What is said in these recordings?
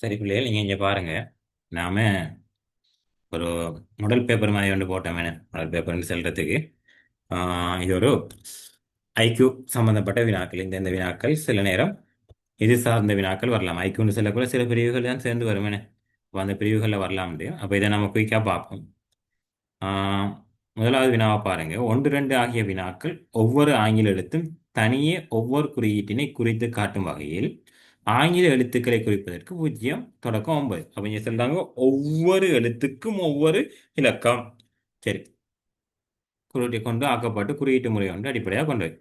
சரி பிள்ளைகள் நீங்கள் இங்கே பாருங்க. நாம ஒரு மாடல் பேப்பர் மாதிரி ஒன்று போட்டோம். மாடல் பேப்பர்னு சொல்கிறதுக்கு இது ஒரு ஐக்யூ சம்பந்தப்பட்ட வினாக்கள். இந்த வினாக்கள் சில நேரம் இது சார்ந்த வினாக்கள் வரலாம். ஐக்யூன்னு சொல்லக்கூட சில பிரிவுகள் தான் சேர்ந்து வரும். அப்போ அந்த பிரிவுகளில் வரலாம் முடியும். அப்போ இதை நம்ம குயிக்காக பார்ப்போம். ஆஹ் முதலாவது வினாவை பாருங்க. ஒன்று ரெண்டு ஆகிய வினாக்கள் ஒவ்வொரு ஆங்கில எழுத்தும் தனியே ஒவ்வொரு குறியீட்டினை குறித்து காட்டும் வகையில் ஆங்கில எழுத்துக்களை குறிப்பதற்கு 0 தொடக்கம் 9. அப்ப இங்க சொல்றாங்க ஒவ்வொரு எழுத்துக்கும் ஒவ்வொரு இலக்கம். சரி, குறியீட்டை கொண்டு ஆக்கப்பட்டு குறியீட்டு முறை ஒன்று அடிப்படையாக கொண்டது.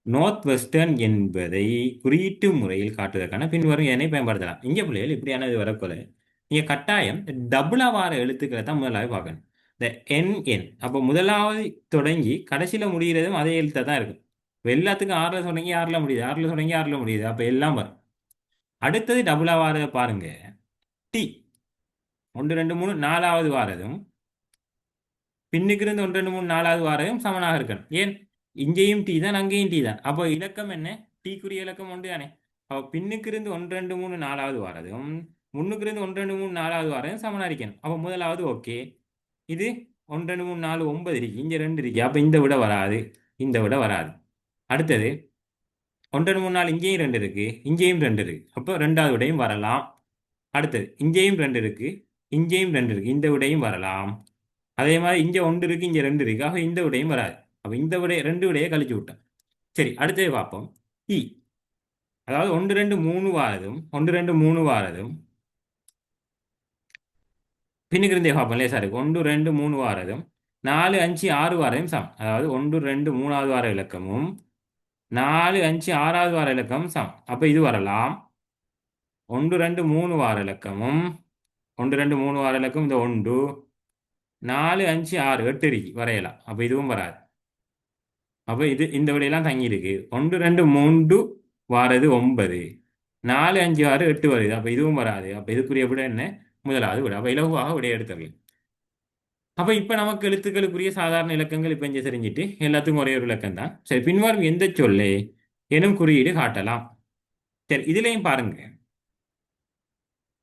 நார்த் வெஸ்டர்ன் என்பதை குறியீட்டு முறையில் காட்டுவதற்கான பின்வரும் எண்ணை பயன்படுத்தலாம். இங்க பிள்ளைகள் இப்படியான இது வரக்குள்ள நீங்க கட்டாயம் டபுளா வார எழுத்துக்களை தான் முதலாவது பார்க்கணும். இந்த என் அப்போ முதலாவது தொடங்கி கடைசியில முடிகிறதும் அதே எழுத்தை தான் இருக்கும். இப்ப எல்லாத்துக்கும் ஆறுல தொடங்கி ஆறுல முடியுது, ஆறுல தொடங்கி ஆறுல முடியுது. அப்ப எல்லாம் வரும். அடுத்தது டபுளா வாரதை பாருங்க. டி 1 2 3 4வது வாரதும் பின்னுக்கு இருந்து 1 2 3 4வது வாரதும் சமனாக இருக்கணும். ஏன் இங்கேயும் டி தான் அங்கேயும் டி தான். அப்போ இலக்கம் என்ன? டீக்குரிய இலக்கம் ஒன்று தானே. அப்போ பின்னுக்கு இருந்து 1 2 3 4வது வாரதும் முன்னுக்கு இருந்து 1 2 3 4வது வாரதும் சமனா இருக்கணும். அப்போ முதலாவது ஓகே. இது 1 2 3 4 9 இருக்கு, இங்க 2 இருக்கு. அப்போ இந்த விட வராது, இந்த விட வராது. அடுத்தது 1 2 3 4 இங்கேயும் 2 இருக்கு, இங்கேயும் 2 இருக்கு. அப்போ ரெண்டாவது விடையும் வரலாம். அடுத்தது இங்கேயும் 2 இருக்கு, இங்கேயும் 2 இருக்கு, இந்த விடையும் வரலாம். அதே மாதிரி இங்க 1 இருக்கு, இங்க 2 இருக்கு. ஆக இந்த விடையும் வராது. அப்ப இந்த விடை 2 விடையை கழிச்சு விட்டோம். சரி, அடுத்தது பார்ப்போம். இ அதாவது 1 2 3 வாரதும் 1 2 3 வாரதும் பின்னுக்கு இருந்தே பார்ப்போம். லேசா இருக்கு. 1 2 3 வாரதும் 4 5 6 வாரதும் சமம். அதாவது 1 2 3வது வார இலக்கமும் 4 5 6வது வார இலக்கமும் சமம். அப்ப இது வரலாம். 1 2 3 வார இலக்கமும் 1 2 3 வார இலக்கம் இந்த 1 4 5 6 8 இருக்கு, வரையலாம். அப்ப இதுவும் வராது. அப்ப இது இந்த விடையெல்லாம் தங்கி இருக்கு. 1 2 3 வாரது 9, 4 5 6 8 வருது. அப்ப இதுவும் வராது. அப்ப இதுக்குரிய விட என்ன? முதலாவது விட. அப்ப இலகுவாக விடைய எடுத்துடலாம். அப்ப இப்ப நமக்கு எழுத்துக்களுக்குரிய சாதாரண இலக்கங்கள் இப்ப இங்க தெரிஞ்சிட்டு எல்லாத்துக்கும் ஒரே ஒரு இலக்கம் தான். சரி, பின்வரும் எந்த சொல்லே எனும் குறியீடு காட்டலாம். சரி, இதுலயும் பாருங்க.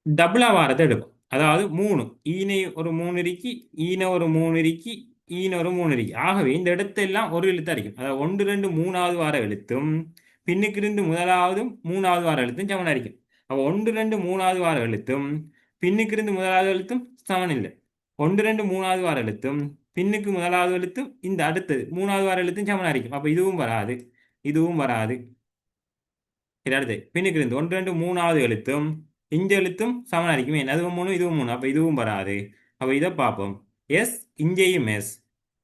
டபுளா வாரத்தை எடுக்கும். அதாவது 3 ஈனை ஒரு 3 இருக்கு, ஈன ஒரு 3 இருக்கு, ஈன ஒரு 3 இருக்கு. ஆகவே இந்த இடத்தெல்லாம் ஒரு எழுத்தா இருக்கும். அதாவது 1 2 3வது வார எழுத்தும் பின்னுக்கு இருந்து முதலாவதும் 3வது வார எழுத்தும் சமனா இருக்கும். அப்போ 1 2 3வது வார எழுத்தும் பின்னுக்கு இருந்து முதலாவது எழுத்தும் சமன் இல்லை. 1 2 3வது வார எழுத்தும் பின்னுக்கு முதலாவது எழுத்தும் இந்த அடுத்தது 3வது வார எழுத்தும் சமனா இருக்கும். அப்ப இதுவும் வராது, இதுவும் வராது. சரி, அடுத்து பின்னுக்கு இருந்து 1 2 3வது எழுத்தும் இந்த எழுத்தும் சமனா இருக்குமே. அதுவும் 3 இதுவும் 3. அப்ப இதுவும் வராது. அப்ப இதை பார்ப்போம். எஸ் இங்கேயும் எஸ்.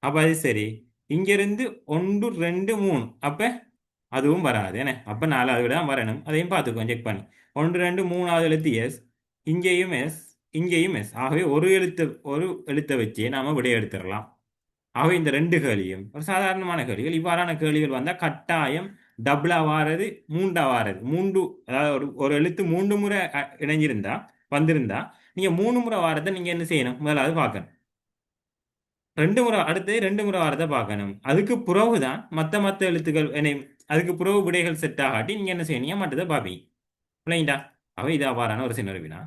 அப்ப அது சரி. இங்க இருந்து 1 2 3 அப்ப அதுவும் வராது. என்ன? அப்ப 4வது விட தான் வரணும். அதையும் பார்த்துக்கோ, செக் பண்ணி. 1 2 3வது எழுத்து எஸ், இங்கேயும் எஸ், இங்கேயும் எஸ். ஆகவே ஒரு எழுத்தை வச்சே நாம விடை எடுத்துடலாம். ஆகவே இந்த 2 கேள்வியும் ஒரு சாதாரணமான கேள்விகள். இவ்வாறான கேள்விகள் வந்தால் கட்டாயம் டபுளா வாரது, மூண்டா வாரது. மூன்று, அதாவது ஒரு எழுத்து 3 முறை இணைஞ்சிருந்தா வந்திருந்தா நீங்க 3 முறை வாரத்தை நீங்க என்ன செய்யணும்? முதலாவது பார்க்கணும். 2 முறை, அடுத்து 2 முறை வாரத்தை பார்க்கணும். அதுக்கு புறவுதான் மற்ற எழுத்துக்கள் அதுக்கு புறவு விடைகள் செட் ஆகாட்டி நீங்க என்ன செய்யணும்? மற்றதை பார்ப்பீங்க. இல்லைங்களா? அவை இது அவ்வாறான ஒரு சின்ன வினா.